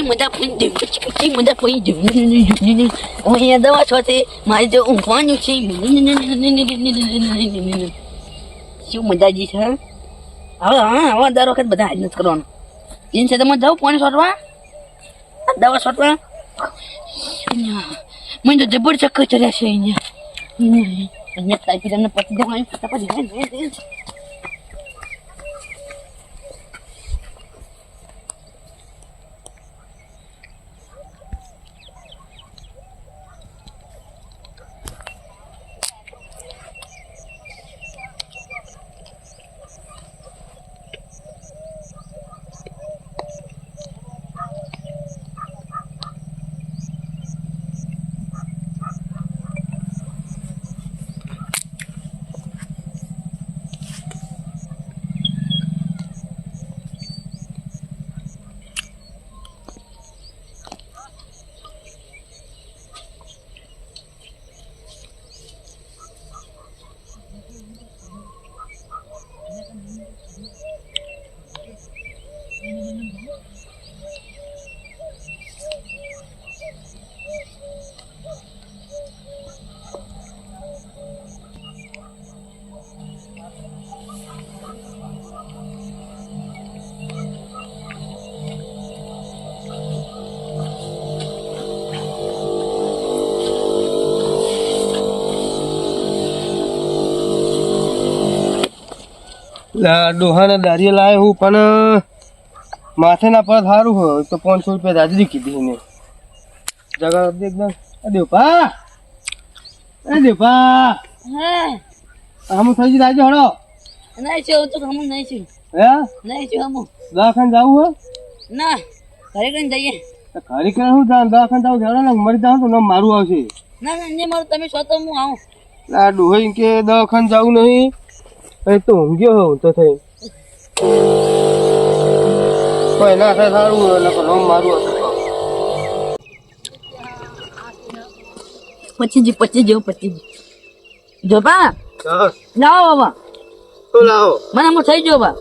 મજા પડી પછી મજા પડી જવું અહીંયા દવા છો તે મારે તો ઊંઘવાનું છે શું મજાજી છે હવે હવે દર વખત બધા હાજ નથી કરવાનું એની સાથે મને જાઉં પાણી છોટવા દવા છોટવા મને તો જબર ચક્કર ચડ્યા છે અહીંયા તાપી તમને પતી જવાનું ફટાફટ ડોહાને દારીએ લાવ્યો હું પણ માથે ના પર સારું હોય તો 500 રૂપિયા હાજરી કીધી ને જગા એકદમ દેવપા હમ થઈ ગઈ રાજો હળો નહીં છે તો હમ નહીં છું હે નહીં છું હમ દવાખાને જવું હોય ના ઘરે કઈ જઈએ ઘરે કરે હું દવાખાને જવું ઝાડો ને મરી જાવ તો મારું આવશે ના ના ને મારું તમે છો તો હું આવું આ ડોહી કે દવાખાને જવું નહીં તો ઊંઘ્યો હોઉં તો થઈ કોઈ ના થાય સારું હોય એટલે મારું પચીસ જેવું જો બા લાવો બાબા તો લાવો મને આમ થઈ ગયો બા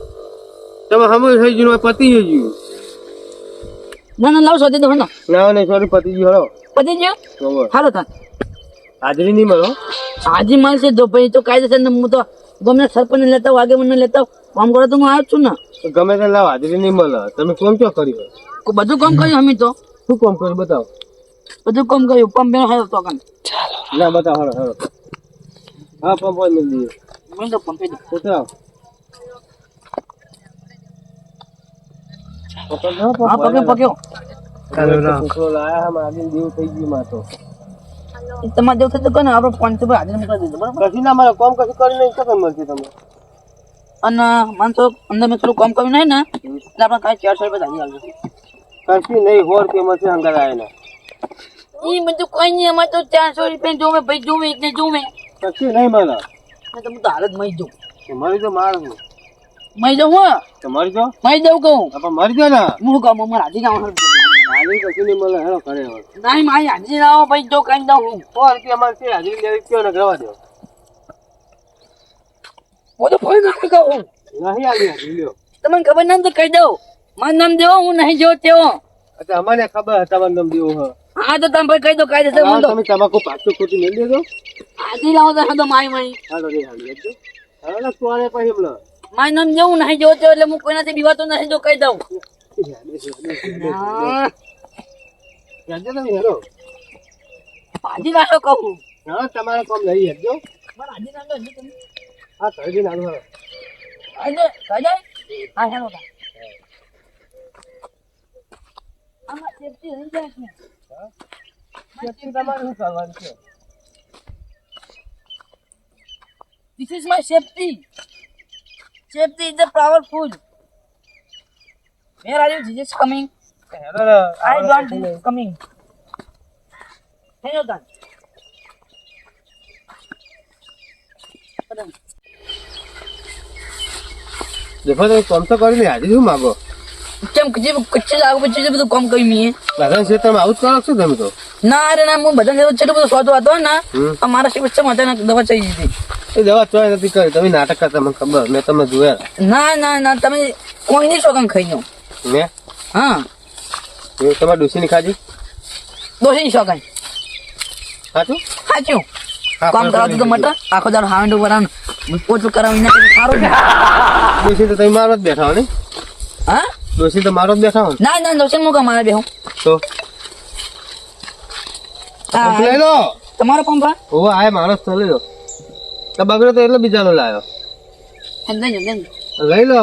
તમે હમણાં થઈ ગયું પતી ગયું ના ના લાવ સોધી દો ના નહીં સોરી પતી ગયું હળો પતી ગયો હાલો તાર હાજરી નહીં મળો હાજી મળશે જો ભાઈ તો કાયદેસર ને હું તો ગમે સરપંચ લેતા વાગે મને લેતા કામ કરો તો હું આવ્યો છું ને ગમે તે લાવ હાજરી નહીં મળે તમે કોમ ક્યાં કર્યું બધું કામ કર્યું અમે તો શું કામ કર્યું બતાવો બધું કામ કર્યું પંપ બેનો હાલો તો કામ ના બતાવો હાલો હાલો હા પંપ હોય મિલ દઈએ મને તો પંપે દો બતાવો પક્યો લાયા મારી દેવું થઈ ગયું માં તો તમારે જેવું થતું ને આપણે 500 હાજર મોકલી દીધું બરાબર કશી ના મારે કામ કશું કરી નહીં કઈ મળશે તમને અને માનસો અંદર મેં થોડું કામ કર્યું નહીં ને એટલે આપણે કાંઈ 400 રૂપિયા હાજરી આવશે કશી નહીં 100 રૂપિયા મળશે અંગર આવીને એ બધું કોઈ નહીં અમારે તો 400 રૂપિયા જોવે ભાઈ જોવે એટલે જોવે કશી નહીં મળે તો હું તો હાલત મરી જાઉં મરી તો મારું મરી જાઉં હું તો મરી જાઓ મરી જાઉં કહું આપણે મરી જાઓ ને હું કહું અમારે હાજી ગામ હાજરી કશું નહીં મળે હેલો કરે નહીં મારી હાજી ના આવો ભાઈ જો કઈ દઉં હું 100 રૂપિયા મળશે હાજરી લેવી કયો ને કરવા દો હું તો ફોન નાખી કહું નહીં આવી હાજરી લ્યો તમને ખબર ના તો કહી દઉં મારું નામ દેવો હું નહીં જો તેવો અચ્છા અમારે ખબર તમારું નામ દેવું હા હા તો તમે ભાઈ કહી દો કાયદેસર હું તો તમે તમાકુ પાછું ખોટી નહીં દેજો હાજી લાવો તો મારી મારી હાલો નહીં હાલી દેજો હાલો કોને પછી હમણાં મારું નામ જેવું નહીં જો તેવો એટલે હું કોઈનાથી બીવાતો નહીં જો કહી દઉં હાજી નાખો કહું હા તમારે કામ લઈ જજો હાજી નાખો તમે હા કરી નાખો હા હેલો આમાં સેફટી રહી જાય છે તમારે શું કરવાનું છે This is my safety. Safety is the powerful. Where are you? Jesus coming. I want Jesus coming. Hello, Dan. દેખો તો કામ તો કરીને હાજરી શું માગો કેમ કચ્ચે લાગુ પછી બધું કામ કરી મીએ બધા છે તમે આવું જ કરો છો તમે તો ના અરે ના હું બધા છેલ્લું બધું શોધો હતો ને મારા શિવ વચ્ચે માથે દવા ચાલી દીધી એ દવા ચોય નથી કરી તમે નાટક કરતા મને ખબર મેં તમને જોયા ના ના ના તમે કોઈ નહીં શોધન ખાઈ લો મેં હા એવું તમારે ડોસીની ખાધી દોશી શોખાય સાચું સાચું હા, કામ પણ કરાવતું તો તમે મટર આખો દાડો હાંડો કરાવવાનું પોચું કરાવીને નાખે સારું છે ડોસી તો તમે મારો જ બેઠા હો ને હા ડોસી તો મારો જ બેઠા હો ને ના ના દોશી હું કમારે બેહું તો હા પંપ લઈ લો તમારો પંપ હા ઓ આ માણસ તો લઈ લો તો બગડે તો એટલે બીજાનો લાવ્યો લઈ લો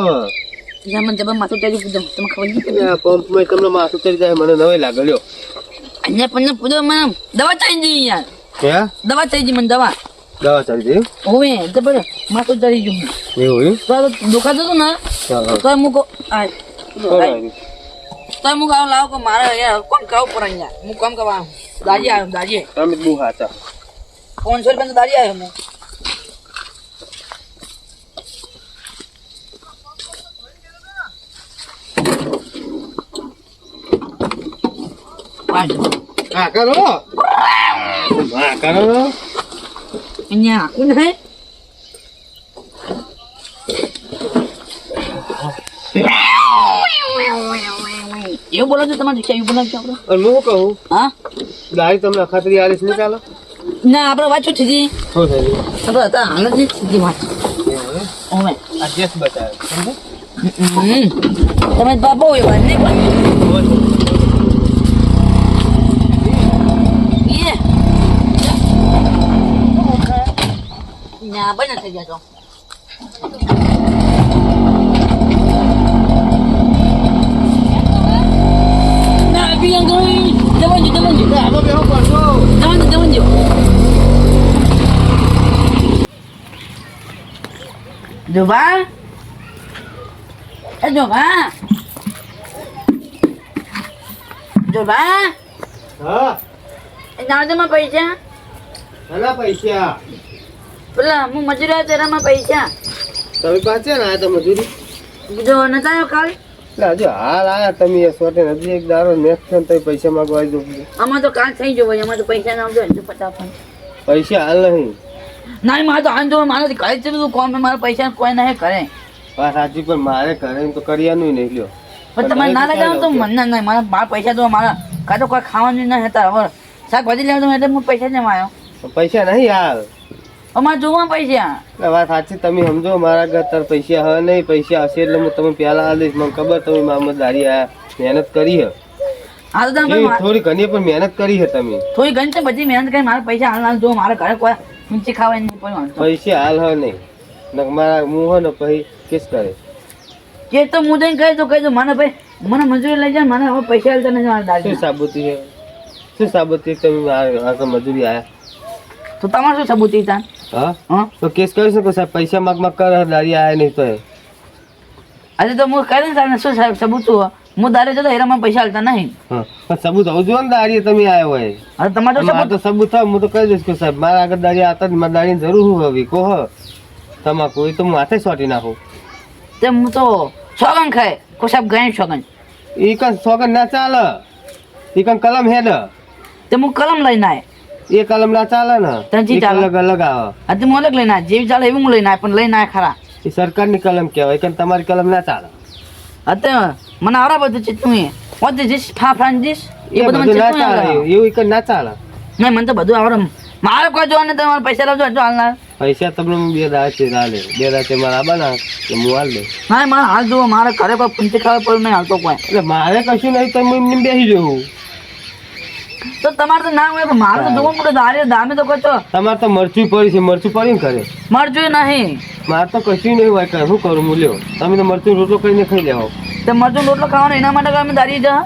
હવે મને જબર માથું ટેરી પૂછો તમે ખબર નહીં આ પંપમાં તમને માથું ચડી જાય મને નવાઈ લાગે લ્યો અહીંયા પણ પૂછો મને દવા થઈ ગઈ યાર હે દવા થઈ ગઈ મને દવા દવા ચાલી ગઈ ઓવે જબર માથું ચડી ગયું એવું તો દુખાતું હતું ને ચાલો તો મૂકો તો હું કહું લાવો કે મારે યાર કોણ કહું પર અહીંયા હું કોમ કરવા દાજી આવ્યો દાજી તમે બહુ હાચા 500 રૂપિયા તો દાજી આવ્યો હું હા કરો હા કરો અહીંયા આખું ને એવું બોલો છો તમારે એવું બોલો છો આપણે અને હું કહું હા ગાડી તમને અખાતરી આલીશ નહીં ચાલો ના આપણે વાંચું સીધી શું થયું આપણે હતા હાલ જ સીધી વાંચ ઓમે આ જેસ બતાવે સમજો તમે બાપો એવા નહીં પણ ના બને થઈ ગયા તો ના બિયાંગ જવાનું હાલો બેહો પડશો જવાનું જોબા એ જોબા હા નાદમાં પૈસા ઘણા પૈસા પેલા હું મજૂરી તેરામાં પૈસા તમે પાસે ને આયા તો મજૂરી જો નતા આવ્યો કાલ એટલે હજુ હાલ આયા તમે એ સોટે નથી એક દારો નેક્સ્ટ ટાઈમ તમે પૈસા માંગવા આવી દો આમાં તો કાલ થઈ જવો એમાં તો પૈસા ના આવજો 50 પૈસા હાલ નહીં ના મારે તો આંધો મારે ઘરે જ બધું કોમ મારા પૈસા કોઈ નહીં કરે વાત સાચી પણ મારે ઘરે તો કર્યાનું નહીં લ્યો પણ તમારે ના લગાવો તો મને નહીં મારા મારા પૈસા તો મારા કાં તો કોઈ ખાવાનું નહીં હતા હવે શાકભાજી લેવા તો એટલે હું પૈસા જ લેવા આવ્યો પૈસા નહીં હાલ અમારે જોવા પૈસા એટલે વાત સાચી તમે સમજો મારા ઘર તાર પૈસા હવે નહીં પૈસા હશે એટલે હું તમે પહેલા હાલ દઈશ મને ખબર તમે મામલદારી આયા મહેનત કરી હે હા તો તમે થોડી ઘણી પણ મહેનત કરી હે તમે થોડી ઘણી તો બધી મહેનત કરી મારા પૈસા હાલ જો મારા ઘરે કોઈ ઊંચી ખાવા નહીં કોઈ વાંધો પૈસા હાલ હે નહીં ને મારા મું હે ને પછી કેસ કરે કે તો હું જઈને કહી દો મને ભાઈ મને મજૂરી લઈ જાય મને હવે પૈસા હાલતા નથી મારા શું દાદી સાબુતી છે શું સાબુતી તમે આ મજૂરી આયા તો તમારે શું સબૂત હતા હા હા તો કેસ કરી શકો સાહેબ પૈસા માગ કરે દારી આયા નહીં તો આજે તો હું કહી દઉં સાહેબ શું સાહેબ સબૂત શું હું દારે જતો હેરામાં પૈસા હાલતા નહીં હા પણ સબૂત હોવું જોઈએ ને દારી તમે આવ્યા હોય હવે તમારે તો મારે તો સબૂત થાય હું તો કહી દઈશ કે સાહેબ મારા આગળ દારી આવતા જ મારે દારીની જરૂર હું હવે કહો તમાકુ એ તો હું હાથે સોટી નાખું તે હું તો છોગન ખાય કોઈ સાહેબ ગઈ છોગન એ કન સોગન ના ચાલે એ કન કલમ હેડ તે હું કલમ લઈને આવે એ કલમ ના ચાલે ને ત્યાંથી એક ચાલે. અલગ અલગ આવે આજે હું અલગ લઈને આવે જેવી ચાલે એવી હું લઈને આવે પણ લઈને આવે ખરા એ સરકારની કલમ કહેવાય કે તમારી કલમ ના ચાલે અત્યારે મને આવડા બધું ચીતું એ પોતે જીસ ફાફરાન જીસ એ બધું મને બધું ના ચીતું ચાલે આવડે એવું એક ના ચાલે નહીં મને તો બધું આવડે મારે કોઈ જોવા તમારે પૈસા લાવજો હજુ હાલ ના પૈસા તમને હું 2 દાડા છે ના લે 2 દાડા છે મારા આબા ના કે હું હાલ દે ના મારે હાલ જુઓ મારે ઘરે કોઈ પૂંચી ખાવા પડે નહીં હાલતો કોઈ એટલે મારે કશું નહીં તો હું એમને બેસી જવું તો તમારે તો ના હોય પણ મારે તો જોવું પડે દારે દામે તો કહો છો તમારે તો મરચું પડી છે મરચું પડ્યું ને કરે મરજું નહીં મારે તો કશું નહીં હોય કરે શું કરું હું લ્યો તમે તો મરચું રોટલો કરીને ખાઈ લેવો તે મરજું રોટલો ખાવાનો એના માટે અમે દારી જા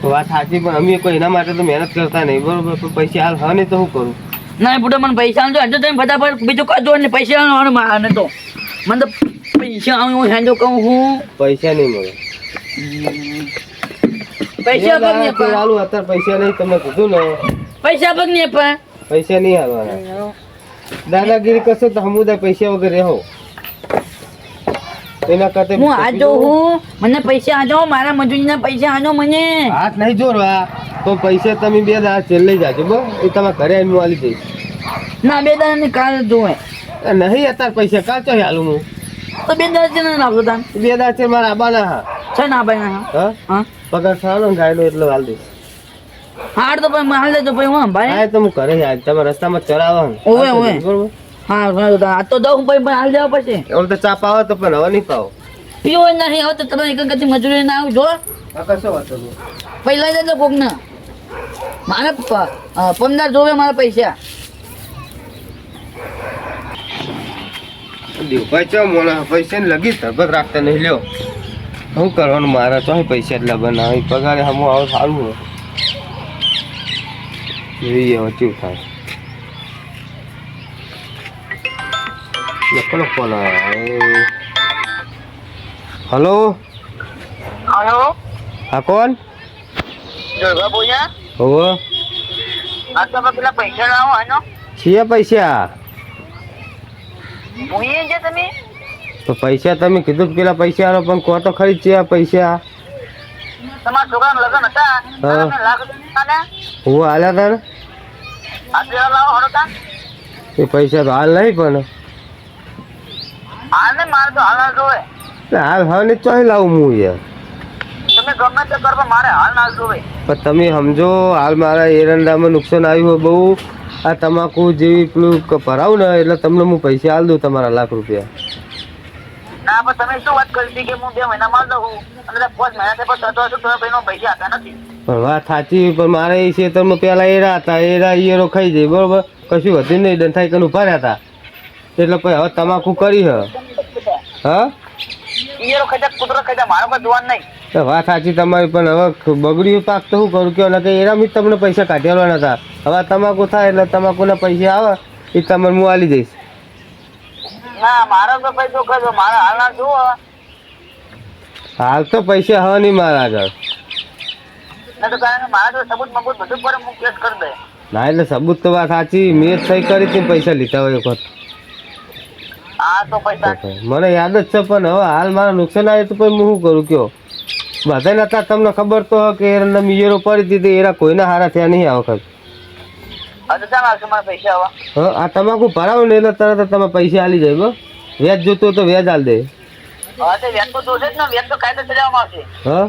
વાત સાચી પણ અમે કોઈ એના માટે તો મહેનત કરતા નહીં બરોબર પણ પૈસા હાલ હા નહીં તો શું કરું ના બુઢા મને પૈસા આલજો હજુ તમે ફટાફટ બીજું કાઢો ને પૈસા આલવાનું મારે તો મને તો પૈસા આવું હું હેંજો કહું હું પૈસા નહીં મળે પૈસા પગ નહીં કોઈ હાલું અત્યારે પૈસા નહીં તમને કીધું ને પૈસા પગ નહીં પણ પૈસા નહીં હાલવાના દાદાગીરી કરશો તો સમુદાય પૈસા વગર રહો એના કરતા હું આ જોઉં મને પૈસા આજો મારા મજૂરીના પૈસા આજો મને હાથ નહીં જોડવા તો પૈસા તમે 2 દાડા છેલ્લે લઈ જાજો બો એ તમારા ઘરે આવીને હું આલી દઈશ ના 2 દાડાની કાલ જોવે નહીં અત્યારે પૈસા કાચો હાલું હું તો 2 દાડા છે ને નાખો તાન 2 દાડા છે મારા આબાના હા છે ના ભાઈ ના હા હા પગાર સારો ને ગાયનો એટલો હાલ દઈશ હાડ તો ભાઈ હાલ દેજો ભાઈ હું ભાઈ હા તો હું ઘરે જ તમે રસ્તામાં ચરાવો ને ઓવે ઓવે બરોબર હા ભાઈ આ તો દઉં ભાઈ પણ હાલ દેવા પછી હવે તો ચા પાવો તો પણ હવે નહીં પાવો પીવો નહીં હવે તો તમે એક ગતિ મજૂરી ના આવું જો આ કશો વાતો નહીં પછી લઈ દેજો કોક ને મારે 15 જોવે મારા પૈસા ભાઈ ચો મોના પૈસા ને લગી ધબક રાખતા નહીં લ્યો શું કરવાનું મારા તો પૈસા એટલા બનાવે પગારે હમું આવો સારું હોય જોઈએ હવે કેવું થાય કોનો ફોન હલો હલો હા કોણ જોગા બોલ્યા હોવો આ તો પેલા પૈસા લાવો આનો છીએ પૈસા ભૂઈએ છે તમે તો પૈસા તમે કીધું કે પેલા પૈસા આલો પણ કહો તો ખરી છે પૈસા તમારા છોકરાનું લગ્ન હતા હા. તમે લાખ રૂપિયા હું હાલ્યા તા ને આ પેલા લાવો હડો એ પૈસા તો હાલ નહીં પણ હાલ ને મારે તો હાલ જોવે હાલ હવે ને ચોહી લાવું હું યાર તમે ગમે તે કરો મારે હાલ ના જોવે પણ તમે સમજો હાલ મારા એરંડામાં નુકસાન આવ્યું હોય બહુ આ તમાકુ જેવી પેલું ભરાવું ને એટલે તમને હું પૈસા હાલ દઉં તમારા લાખ રૂપિયા ના પણ તમે શું વાત કરી હતી કે હું 2 મહિનામાં દઉં અને 5 મહિના પછી થતો હશે તો ભાઈનો પૈસા હતા નથી પણ વાત સાચી પણ મારે એ ખેતરમાં પેલા એરા હતા એરા ઈયરો ખાઈ જાય બરોબર કશું હતું નહીં ડંઠાઈ કરીને ઉભા હતા એટલે પછી હવે તમાકુ કરી હ હા ઈયરો ખજા કુતરો ખજા મારો કોઈ જોવાનું નહીં તો વાત સાચી તમારી પણ હવે બગડ્યું પાક તો શું કરું કે કે એરામી જ તમને પૈસા કાઢેલા હતા હવે તમાકુ થાય એટલે તમાકુના પૈસા આવે એ તમને હું આલી દઈશ ના મારો તો પૈસો ખજો મારા હાલ ના જોવો હાલ તો પૈસા હવે નહીં મારા આગળ ના તો કારણ કે મારા તો સબૂત મબૂત બધું પર હું કેસ કરી દે ના એટલે સબૂત તો વાત સાચી મેં જ સહી કરી હતી પૈસા લીધા હોય એક વખત હા તો પૈસા મને યાદ જ છે પણ હવે હાલ મારા નુકસાન આવે તો પછી હું શું કરું કયો બધા નતા તમને ખબર તો કે એરંડા મીયરો પડી દીધી એરા કોઈના હારા થયા નહીં આ વખત હવે ચાલ આવશે મારા પૈસા આવા હા આ તમાકુ ભરાવો ને એટલે તરત જ તમે પૈસા આલી જાય બસ વ્યાજ જોતું હોય તો વ્યાજ આલ દે હા તે વ્યાજ તો જોશે જ ને વ્યાજ તો કાયદો ચલાવવામાં આવશે હા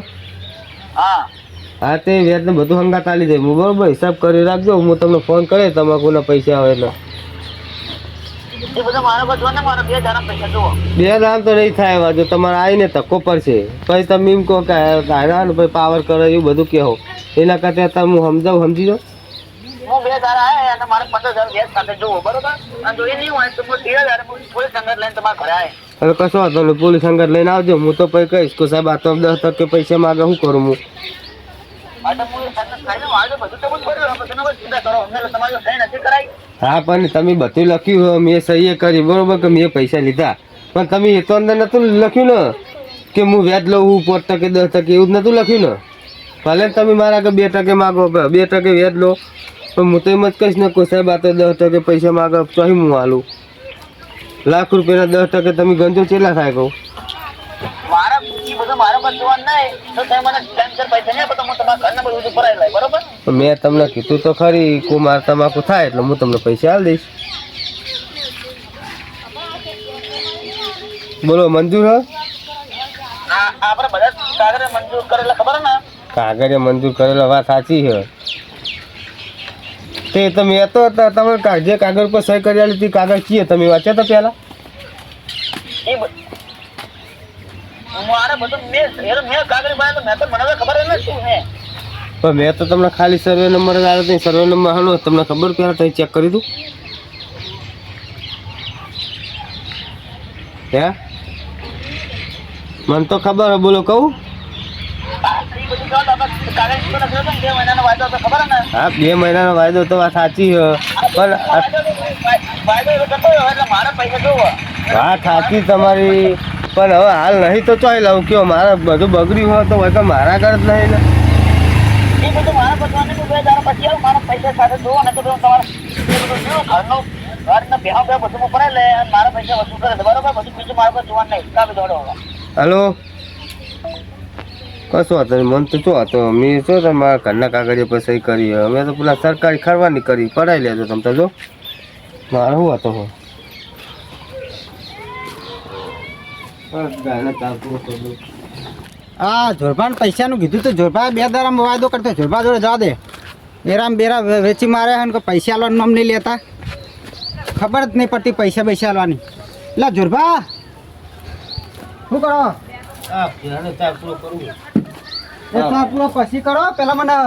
હા હા તે વ્યાજ ને બધું હંગાત આલી જાય હું બરોબર હિસાબ કરી રાખજો હું તમને ફોન કરે તમાકુના પૈસા આવે એટલે એ બધું મારો બધું ને મારા 2 હજાર પૈસા જુઓ 2000 તો નહીં થાય એવા જો તમારે આવીને ધક્કો પડશે પછી તમે એમ કહો કે હારા ને પછી પાવર કરો એવું બધું કહો એના કરતાં તમે હું સમજાવું સમજી જાઓ હું 2 હજાર આવે અને મારે 15,000 વ્યાજ સાથે જુઓ બરોબર અને જો એ નહીં હોય તો હું 13,000 પોલીસ સંગત લઈને તમારા ઘરે આવે હવે કશો વાંધો નહીં પોલીસ અંગત લઈને આવજો હું તો પછી કહીશ કે સાહેબ આ તો 10% પૈસા માગે શું કરું હું હા તો હું સંગત ખાઈને આવજો બધું તો બધું કર્યું પછી તમે ચિંતા કરો અમને તમારી સહી નથી કરાઈ હા પણ તમે બધું લખ્યું હોય મેં સહી કરી બરોબર કે મેં પૈસા લીધા પણ તમે એ તો અંદર નતું લખ્યું ને કે હું વ્યાજ લઉં 5% 10% એવું જ નતું લખ્યું ને ભલે તમે મારા કે 2% માગો 2% વ્યાજ લો પણ હું તો એમ જ કહીશ ને કોઈ સાહેબ આ તો 10% પૈસા માગે તો હું હાલું લાખ રૂપિયાના 10% તમે ગંજો કેટલા થાય કહું મારા એ બધું મારા પર જોવાનું નહીં તો તમે મને ટાઈમસર પૈસા નહીં આપો તો હું તમારા ઘરના બધું ભરાઈ લઈ બરોબર મેં તમને કીધું તો ખરી કો માર તમાકુ થાય એટલે હું તમને પૈસા આલ દઈશ બોલો મંજૂર હે આપણે બધા કાગળ મંજૂર કરેલા ખબર ને કાગળે મંજૂર કરેલા વાત સાચી છે તે તમે તો તમે જે કાગળ પર સહી કરી આલી હતી કાગળ કીએ તમે વાંચ્યા તો પહેલા એ મારે બધું મેં કાગળ બનાવ્યો મેં તો મને ખબર જ નથી શું હે પણ મેં તો તમને ખાલી સર્વે નંબર જ આવ્યો સર્વે નંબર હાલો તમને ખબર પહેલાં તમે ચેક કરી દઉં હે મને તો ખબર હે બોલો કહું હા 2 મહિનાનો વાયદો તો વાત સાચી છે પણ વાત સાચી તમારી પણ હવે હાલ નહીં તો ચોઈ લઉં કયો મારે બધું બગડ્યું હોય તો હોય મારા ઘર જ નહીં ને એ બધું મારા પચવાની 2 હજાર પછી આવું મારા પૈસા સાથે જોવો ને તો તમારે ઘરનું બેહા બધું પડાય લે અને મારા પૈસા વસૂલ કરે બરોબર બધું બીજું મારા પર જોવાનું નહીં કાપી દોડો હલો કશો હતો મન તો શું હતો મેં શું તમારા ઘરના કાગળિયા પર સહી કરી અમે તો પેલા સરકારી ખરવાની કરી પડાવી લેજો તમે તો જો મારે શું હતો ગાયના તાર પૂરો કરું. આ જોરભાન પૈસાનું કીધું તો જોરભા 2 દાડામાં વાયદો કરતો જોરભા જોડે જવા દે એરામ બેરા વેચી મારે હે ને કોઈ પૈસા આલવાનું નામ નહીં લેતા ખબર જ નહીં પડતી પૈસા આલવાની એટલે જોરભા શું કરો હા ગાયના તાર પૂરો કરું. એટલા પૂરો પછી કરો પેલા મને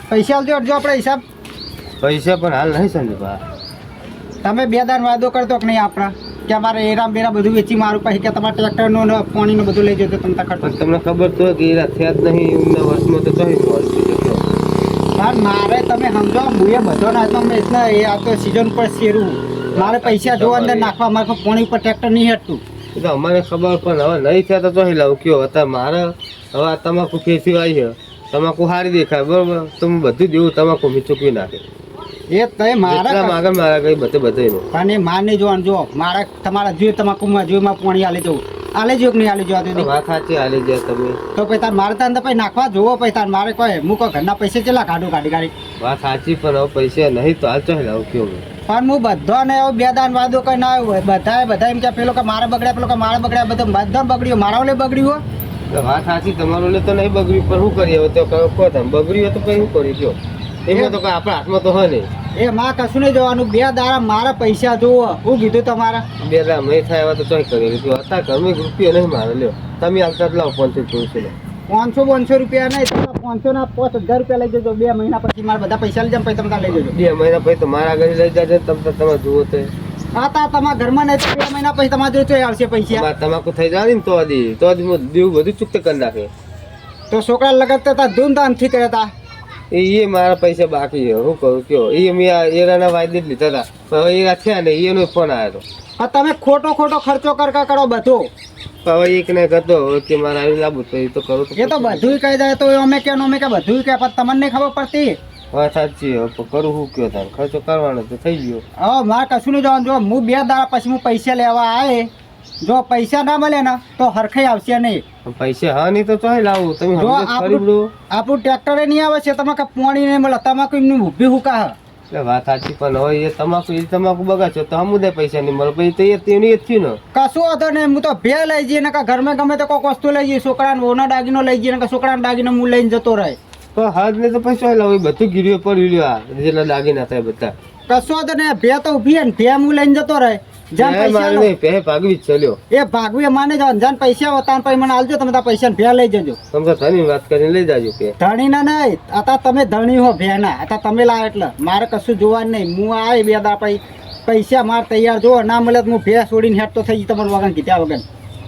પૈસા આલજો અડજો આપણે હિસાબ પૈસા પણ હાલ નહીં સંજયભા. તમે 2 દાડા વાયદો કરતો કે નહીં આપણા કે અમારે એરામ બેરા બધું વેચી મારું પછી કે તમારે ટ્રેક્ટરનું ને પાણીનું બધું લઈ જતો તમે કરતો પણ તમને ખબર તો હોય કે એરા થયા જ નહીં એમના વર્ષમાં તો કઈ મળતું જતો. પણ મારે તમે સમજો હું એ બધો નાચો મેં એટલે એ આ તો સિઝન પર શેરું મારે પૈસા જોવા અંદર નાખવા મારે કોઈ પાણી ઉપર ટ્રેક્ટર નહીં હેઠતું એ તો અમને ખબર પણ હવે નહીં થયા તો ચોહી લાવું કયો અત્યારે મારે હવે આ તમાકુ ખેતી આવી છે તમાકુ સારી દેખાય બરોબર તો હું બધું દેવું તમાકુ મેં ચૂકવી નાખે એ તય મારા આગળ મારા કઈ બધે પણ એ માર નહીં જોવાનું જો મારા તમારા જોઈએ તમાકુમાં જોઈમાં પાણી આલી જવું આલે જો કે નહીં આલી જવા દે વાત સાચી હાલી જાય તમે. તો પછી તાર મારે તાર પછી નાખવા જોવો પછી તાર મારે કોઈ હું કોઈ ઘરના પૈસા ચેલા કાઢી વાત સાચી પણ હવે પૈસા નહીં તો હાલ ચોહી લાવું કયો પણ હું બધાને એવો 2 દાન વાદો કઈ ના આવ્યો બધા એમ કે પેલો કે મારે બગડ્યા પેલો કે મારે બગડ્યા બધા બગડ્યું મારા ઓલે બગડ્યું વાત સાચી તમારું લે તો નહીં બગડ્યું પણ શું કરીએ હવે તો કહો તમે બગડ્યું હોય તો પછી શું કરી કયો એમાં તો કઈ આપણા હાથમાં તો હોય નહીં. એ માં કશું નહીં જોવાનું 2 દાડા મારા પૈસા જોવો હું કીધું તમારા 2 દાડા નહીં થાય એવા તો ચોઈ કરી લીધું અત્યારે ઘરમાં રૂપિયો નહીં મારે લ્યો તમે આવતા જ લાવો 500 રૂપિયા નહીં તમે 500 ના 5000 રૂપિયા લઈ જજો 2 મહિના પછી મારા બધા પૈસા લઈ જાવ પછી તમે લઈ જજો 2 મહિના પછી તો મારા ઘરે લઈ જાજો તમે જુઓ તો હા તા તમારા ઘરમાં નહીં તો 2 મહિના પછી તમારા જોડે ચોય આવશે પૈસા તમાકુ થઈ જાય ને તો હું દેવું બધું ચૂકતે કરી નાખે. તો છોકરા લગતા હતા ધૂમધામથી કર્યા હતા એ મારા પૈસા બાકી છે શું કરું કયો એ મેં એરાના વાયદે જ લીધા હતા પણ હવે એરા થયા ને એનો ફોન આવ્યો હા તમે ખોટો ખર્ચો કરો બધો હતો હવે એક ને કહેતો કે મારે આવી લાવવું તો એ તો કરું એ તો બધું કહી જાય તો અમે કે બધું કે પણ તમને નહીં ખબર પડતી વાત સાચી હવે કરું શું કયો તારે ખર્ચો કરવાનો તો થઈ ગયો. હવે મારે કશું નહીં જવાનું જો હું 2 દાડા પછી હું પૈસા લેવા આવે જો પૈસા ના મળે ને તો હરખાઈ આવશે નહીં. પૈસા હા નહીં તો ચોહી લાવું તમે જો આપણું ટ્રેક્ટરે નહીં આવે છે તમે પાણી નહીં મળે તમાકુ એમની ઊભી હુકા એટલે વાત સાચી પણ હવે એ તમાકુ બગાડશો તો સમુદાય પૈસા નહીં મળે પછી તો તેની જ થયું ને કશું હતો ને હું તો ભે લઈ જઈએ ને ઘરમાં ગમે તો કોઈક વસ્તુ લઈ જઈએ છોકરાને ઓના દાગીનો લઈ જઈએ ને છોકરાના દાગીનો હું લઈને જતો રહે તો હાથ ને તો પૈસા લાવું બધું ગીરીઓ પડી રહ્યું આ જેટલા દાગીના થાય બધા કશું હતો ને ભે તો ઉભી ને ભે હું લઈને જતો રહે જાન પૈસા ભાગવી જ ચાલ્યો એ ભાગવી માને જાવ જાન પૈસા હોતા પછી મને આલજો તમે તાર પૈસા ભે લઈ જજો તમે તો ધણી વાત કરીને લઈ જાજો કે ધણી ના નહીં આતા તમે ધણી હો ભે ના આતા તમે લાવ એટલે મારે કશું જોવાનું નહીં હું આવે 2 દાડા પછી પૈસા માર તૈયાર જો ના મળે તો હું ભે છોડીને હેઠ તો થઈ ગઈ તમારું વગર કીધા વગર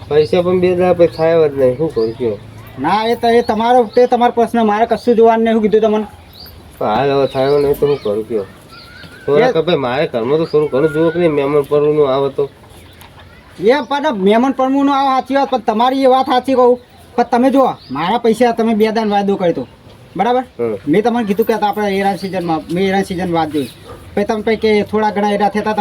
પૈસા પણ 2 દાડા પછી થાય જ નહીં શું કરું કયો ના એ તો એ તમારો પ્રશ્ન મારે કશું જોવાનું નહીં શું કીધું તમને હાલ હવે થાય નહીં તો હું કરું કયો થોડા ભાઈ મારે ઘરમાં તો થોડું ઘણું જુઓ કે નહીં મહેમાન પરનું આવે તો એ પણ મહેમાન પરમું આવો સાચી વાત પણ તમારી એ વાત સાચી કહું પણ તમે જુઓ મારા પૈસા તમે 2 દાન વાયદો કર્યો તો બરાબર મેં તમને કીધું કે આપણે એરા સિઝનમાં મેં એરા સિઝન વાત જોઈ પછી તમે પછી કે થોડા ઘણા એરા થતા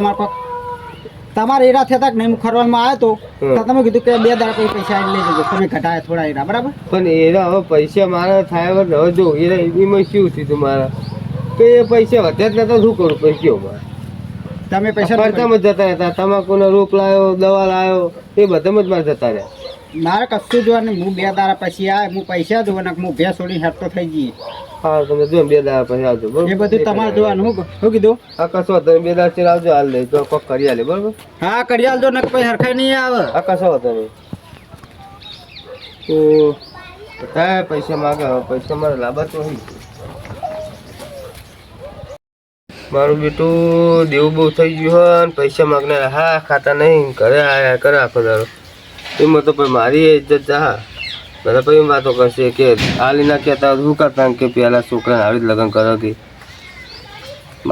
તમારે એરા થતા કે નહીં હું ખરવામાં આવ્યો તો તમે કીધું કે 2 દાડા પછી પૈસા લઈ જજો તમે ઘટાયા થોડા એરા બરાબર પણ એરા હવે પૈસા મારા થાય હવે જો એરા એમાં શું થયું મારા તો એ પૈસા વધ્યા જ નતા શું કરું પછી કયો મારે તમે પૈસા ખર્ચામાં જ જતા રહેતા તમાકુનો રોક લાવ્યો દવા લાવ્યો એ બધામાં જ મારે જતા રહ્યા મારે કશું જોવા નહીં હું 2 દાડા પછી આવે હું પૈસા જોવાના હું ભે છોડી હેઠ તો થઈ જઈએ હા તમે જો 2 દાડા પછી આવજો બરોબર એ બધું તમારે જોવાનું શું કીધું હા કશો તમે 2 દાડા ચીર આવજો હાલ લઈ તો કોક કરી આલે બરોબર હા કરી આલજો ને પછી હરખાઈ નહીં આવે હા કશો તમે તો થાય પૈસા માગે પૈસા મારે લાભા તો હોય મારું બેટું દેવું બહુ થઈ ગયું હોય ને પૈસા માગને હા ખાતા નહીં ઘરે આયા કરે આખો દાડો એમાં તો પછી મારી ઇજ્જત જા બધા પછી વાતો કરશે કે હાલી ના કહેતા શું કરતા કે પેલા છોકરાને આવી જ લગ્ન કરે કે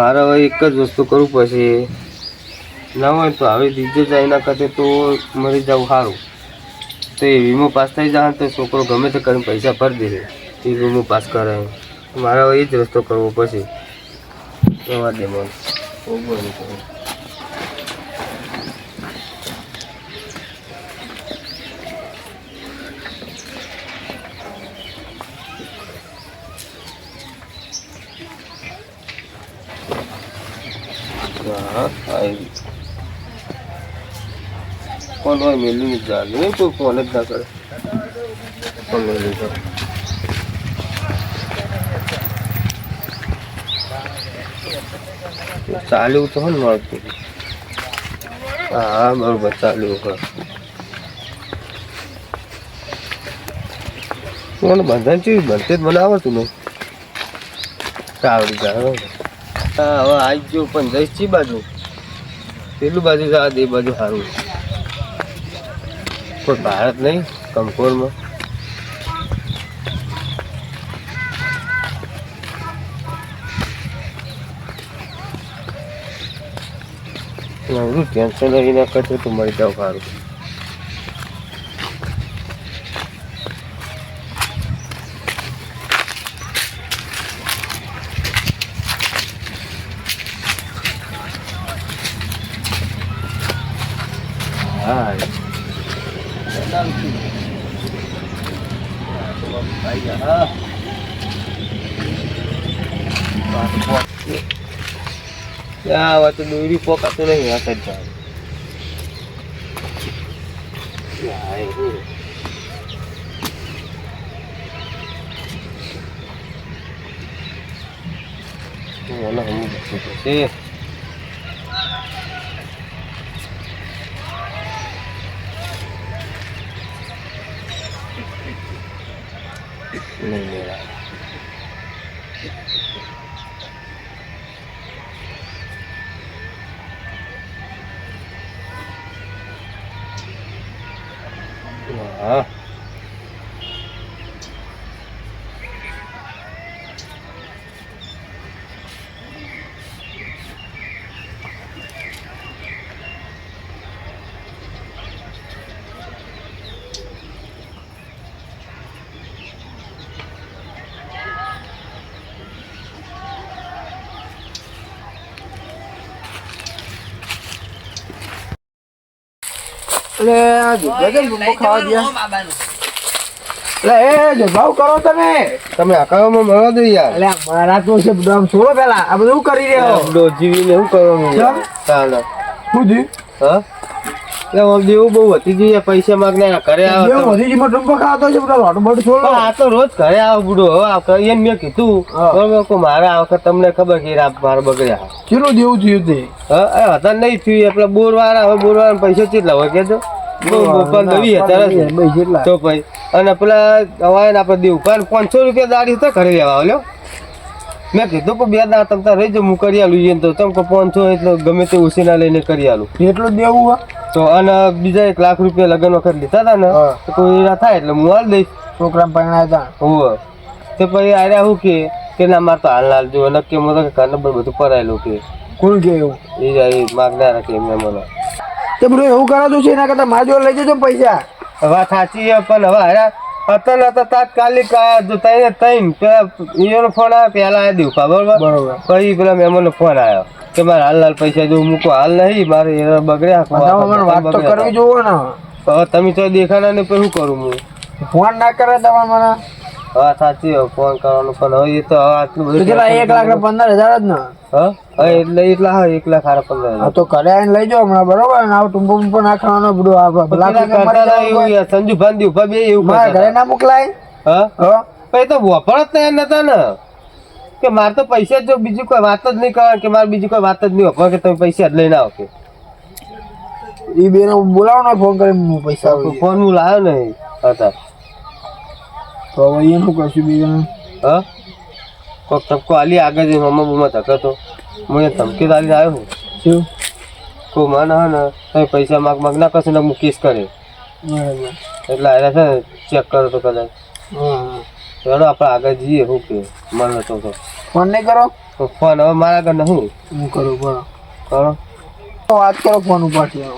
મારે હવે એક જ વસ્તુ કરવું પછી ના હોય તો આવી ઇજ્જત જાય એના કરતે તો મરી જવું સારું તો એ વીમો પાસ થઈ જાય તો છોકરો ગમે તે કરીને પૈસા ભરી દે એ વીમો પાસ કરે મારે હવે એ જ રસ્તો કરવો પછી જવા દે મને ફોન હોય મેલું નહીં ચાલે નહીં કોઈ ફોન જ ના કરે ફોન મેલું તો ચાલ્યું તો હોય ને મળતું હા બરોબર ચાલ્યું હોય મને બંધન છે બનતે જ મને આવડતું નહીં આવડી જાય હા હવે આવી ગયો પણ જઈશ ચી બાજુ પેલું બાજુ જવા દે બાજુ સારું કોઈ ભારત નહીં કંકોરમાં ટેન્શન નહીં ના કરતો તું મળી જાવ સારું હા હવે તો દોરી પોકાતું નહીં આ સાઈડ જાય નહીં મેળા હા એટલે આ જગ્યા કેમ ખાવા ગયા એટલે એ જો ભાવ કરો તમે આકામાં મળવા દો યાર એટલે મારા તો છે બધું આમ છોડો પેલા આ બધું કરી રહ્યો ડો જીવીને શું કરવાનું ચાલો શું થયું હા એટલે આમ દેવું બહુ વધી ગયું યાર, પૈસા માગને ઘરે આવે તો- વધી જીમાં ટૂંકો ખાતો છે બધા લોટ બોટ છોડો પણ આ તો રોજ ઘરે આવે બુડો હવે એને મેં કીધું બરોબર કે મારે આ વખત તમને ખબર કે મારે બગડ્યા કેટલું દેવું થયું તે હા હતા નહીં થયું એટલે બોર વાળા હવે બોર વાળા પૈસા કેટલા હોય કેજો તો ભાઈ અને પેલા હવાય આપણે દેવું કારણ 500 રૂપિયા દાડી તો ઘરે લેવા આવ્યો મેં કીધું કે 2 દાડા તમે રહી જાઓ હું કરી આલું તો તમે 500 એટલે ગમે તે ઉછીના લઈને કરી આલું એટલું દેવું હોય તો અને બીજા 1 લાખ રૂપિયા લગ્ન વખત લીધા હતા ને તો કોઈ ના થાય એટલે હું હાલ દઈશ છોકરા પરણાયા હતા હોવે તો પછી આર્યા શું કે ના મારે તો હાલ હાલ જો નક્કી મને ઘર નંબર બધું પરાયેલું કે કોણ કે એવું એ માગનારા કે એમને મને તે બધું એવું કરાતું છે એના કરતા મારા જોડે લઈ જજો પૈસા વાત સાચી છે પણ હવે હારા હતા તાત્કાલિક જો તઈને પેલા એનો ફોન આવ્યો પેલા આ દીવકા બરોબર પછી પેલા મહેમાનનો ફોન આવ્યો કે મારે હાલ પૈસા જો મૂકો હાલ નહીં મારે એ બગડ્યા વાત તો કરવી જોવો ને હવે તમે તો દેખાના ને પછી શું કરું હું ફોન ના કરે તમે મને હા સાચી ફોન કરવાનું પણ હવે એ તો હવે આટલું બધું 1,15,000 જ ને હા એટલા હા 1,15,000 તો ઘરે આવીને લઈ જાઓ હમણાં બરોબર ને આવું ટુંબો ટુંબો નાખવાનો બધું સંજુ ભાંધી ઉભા બે એવું મારા ઘરે ના મોકલાય હા પછી તો વપરાત તૈયાર નતા ને કે મારે તો પૈસા જો બીજું કોઈ વાત જ નહીં કરવાની કે મારે બીજી કોઈ વાત જ નહીં વપરા કે તમે પૈસા જ લઈને આવો કે એ બેનો બોલાવો ને ફોન કરીને પૈસા ફોન હું લાવ્યો નહીં હતા તો હવે એનું કરશું બીજા હા કોઈક ધક્કો આલી આગળ જઈને મમ્મા ધક્કો હું ધમકી આલીને આવ્યો હું શું કોઈ મને હે ને તમે પૈસા માગ ના કરશે ને હું કેસ કરે બરાબર એટલે આયા છે ને ચેક કરો તો કદાચ ચાલો આપણે આગળ જઈએ શું કે મને તો ફોન નહીં કરો તો ફોન હવે મારા આગળ નહીં હું કરું બરો કરો વાત કરો ફોન ઉપાડથી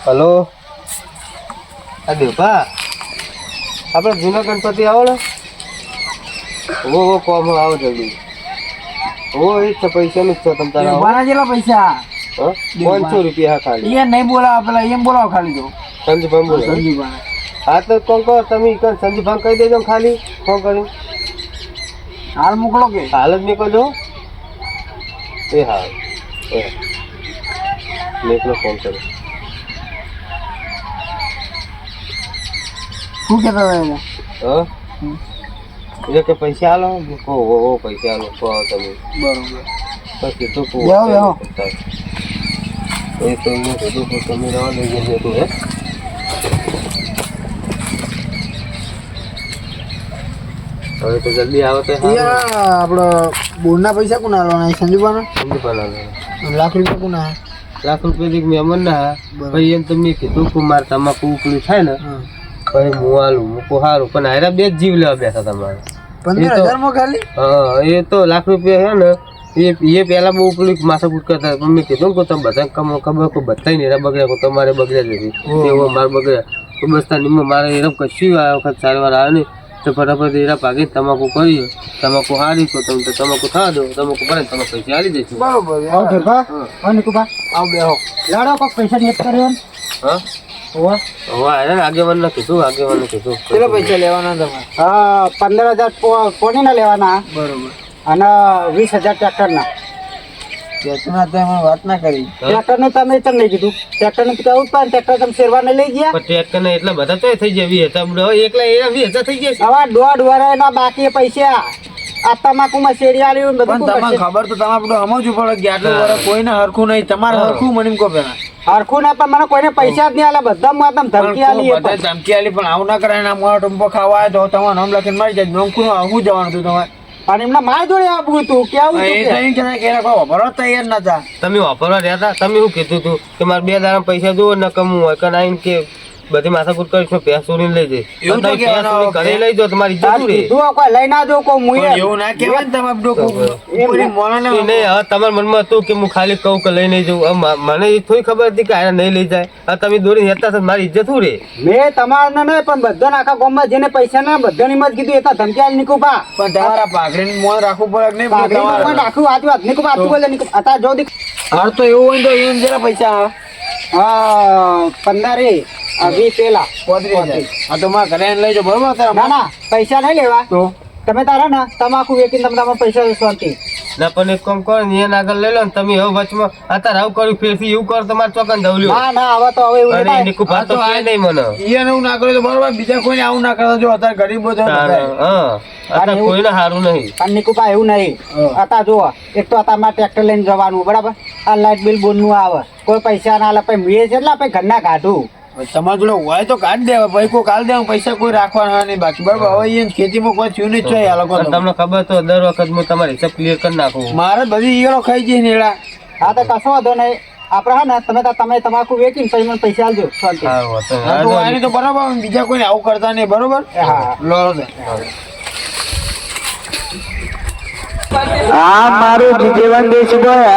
હલો આ દેવભા આપણે જૂના ગણપતિ આવો ને ઓ કોમ આવો જલ્દી એ જ છે પૈસાનું જ છે તમે તારા બાના જેટલા પૈસા હા 500 રૂપિયા હા ખાલી એ નહીં બોલાવો પેલા એમ બોલાવો ખાલી તો સંજુભાઈ બોલો સંજીવભાઈ હા તો કોણ કહો તમે સંજુભાઈ કહી દેજો ખાલી ફોન કરી હાલ મોકલો કે હાલ જ નીકળજો એ હા મેકનો ફોન કરો. શું કહેતા હતા એને? હા એટલે કે પૈસા આલો કહો પૈસા આલો કહો તમે બરોબર. પછી તો કહો બેહો, બેહો. એ તો અહીંયા કીધું કે તમે રહેવા દઈ જઈએ તું હે હવે તો જલ્દી આવે તો સારું. આપણે બોરના પૈસા કોણ આલવાના સંજુબાના? સમજી પાડવાનું. લાખ રૂપિયા કોણ આ? લાખ રૂપિયા મહેમાન ના પછી એમ તમને કીધું કે મારે તમાકુ ઉપલું થાય ને પછી હું આલું મૂકું સારું પણ હારા બે જ જીવ લેવા બેઠા તમારે 15,000 માં ખાલી? હા એ તો લાખ રૂપિયા છે ને એ પેલા બહુ પેલું માથાકૂટ કરતા હતા. પણ મેં કીધું કે તમે બધા ખબર કે બધા નેરા બગડ્યા કે તમારે બગડ્યા જ નથી એવો મારે બગડ્યા તો બસ તાર મારે એરમ કશું આ વખત સારી વાર આવે નહીં તો ફટાફટ એરા પાકી તમાકુ કરીએ તમાકુ હારી તો તમે તમાકુ થવા દો તમાકુ ભરે તમે પૈસા હારી દઈશું. બરોબર. આવો ફેરફા હા નિકુભા આવ બેહો. લાડો કોક પૈસા નહીં કર્યો હા હોવા હવે આગેવાન કીધું કેટલા પૈસા લેવાના તમારે? હા 15,000 પોણીના લેવાના બરોબર. અને 20,000 ટ્રેક્ટરના. ટ્રેક્ટરના તો એમાં વાત ના કરી. ટ્રેક્ટરનું તમે તમને નહીં કીધું ટ્રેક્ટરનું કીધું પણ ટ્રેક્ટર તમે શેરવાને લઈ ગયા. પણ ટ્રેક્ટર ને એટલા બધા તો થઈ જાય 20,000 એકલા એના 20,000 થઈ જશે. હવે 1.5 વર્ષના બાકી પૈસા આ તમાકુમાં શેરી આલ્યું ને બધું પણ તમને કરશે. ખબર તો તમારે બધું સમજવું પડે કે આટલું વર્ષ કોઈને હરખું નહીં. તમારે હરખું મને એમ કહો પેલા. હરખું ના પણ મને કોઈને પૈસા જ નહીં આલે બધા માં ધમકી આલી એ બધા પણ. ધમકી આલી પણ આવું ના કરાય. ના મોટો ટૂંપો ખાવા આવે તો તમારું નામ લખીને મારી જાય. નોકરું હું જવાનું હતું તમારે? અને એમને માર જોડે આપવું હતું કેવું એ તો હતું એમ કહેતા કે એ લોકો વાપરવા તૈયાર નતા. તમે વાપરવા રહ્યા હતા તમે શું કીધું તું કે મારે 2 દાડા પૈસા જોવો ને કમવું હોય કે આઈને કે બધી માથાકૂટ કરીશું પૈસા ચોરીને લઈ જઈશ. એવું તો તમે પૈસા કહેવાનું ચોરી ઘરે લઈ જાઓ તમારી ઇજ્જત શું રહે? કીધું કોઈ લઈ ના જો કોઈ મુએ પણ એવું ના કહેવાય ને તમારે બધું પૂરી મોણાને એ નહીં હવે તમારા મનમાં હતું કે હું ખાલી કહું કે લઈ નહીં જવું હવે મને એ થોડી ખબર હતી કે આ નહીં લઈ જાય હવે તમે દોડીને હેતા છો મારી ઇજ્જત શું રહે? મેં તમારને નહીં પણ બધાને આખા ગામમાં જેને પૈસા ના બધાની મત કીધું એટલા ધમકી આલી નિકુભા. પણ તમારા પાઘડીને મોં રાખવું પડે કે નહીં? પાઘડીનું તમારે પણ રાખું આજ વાત નિકુભા આતું બોલે નિકુભા અત્યારે જો દીક હાર તો એવું હોય ને તો એને જરા પૈસા આવે. હા 15 20 પેલા 35,000. હા તો મારા ઘરે એને લઈ જાઓ બરોબર અત્યારે? ના ના પૈસા નહીં લેવા તો તમે તારા ને તમાકુ વેચીને તમે તમારા પૈસા શાંતિ. ના પણ એક કામ કરો ને એને આગળ લઈ લો ને તમે હવે વચમાં અત્યારે આવું કર્યું ફેરથી એવું કરો તમારે ચોકન ધવલ્યું ના ના હવે તો હવે એવું અને નહીં એની કુફા તો આ તો કહે નહીં મને. ઈયાને એવું ના કર્યું તો બરોબર. બીજા કોઈને આવું ના કરતા જો અત્યારે ગરીબો છે બધા. હા અત્યારે કોઈને સારું નહીં. પણ નિકુભા એવું નહીં હા. અત્યારે જુઓ એક તો અત્યારે ટ્રેક્ટર લઈને જવાનું બરાબર આ લાઇટ બિલ બોનનું આવે કોઈ પૈસા ના આલે પછી મેં છે એટલે આપણે ઘરના કાઢું. તમારા જોડે હોય તો કાઢી દેવા ભાઈ. કોઈ કાઢી દેવા પૈસા કોઈ રાખવાના નહીં બાકી બરોબર. હવે અહીંયા ખેતીમાં કોઈ થયું નહીં છે આ લોકો. પણ તમને ખબર તો દર વખત હું તમારી હિસાબ ક્લિયર કરી નાખું. મારે બધી ઈયળો ખાઈ જઈ ને એડા. હા તો કશો વાંધો નહીં આપણે હા ને તમે તમાકુ વેચીને પછી મને પૈસા આલજો શાંતિ. હા, વાંધો નહીં. હા તો આની તો બરોબર. બીજા કોઈને આવું કરતા નહીં બરોબર. હા. લો લો. આ મારું જીવન દેશ બોય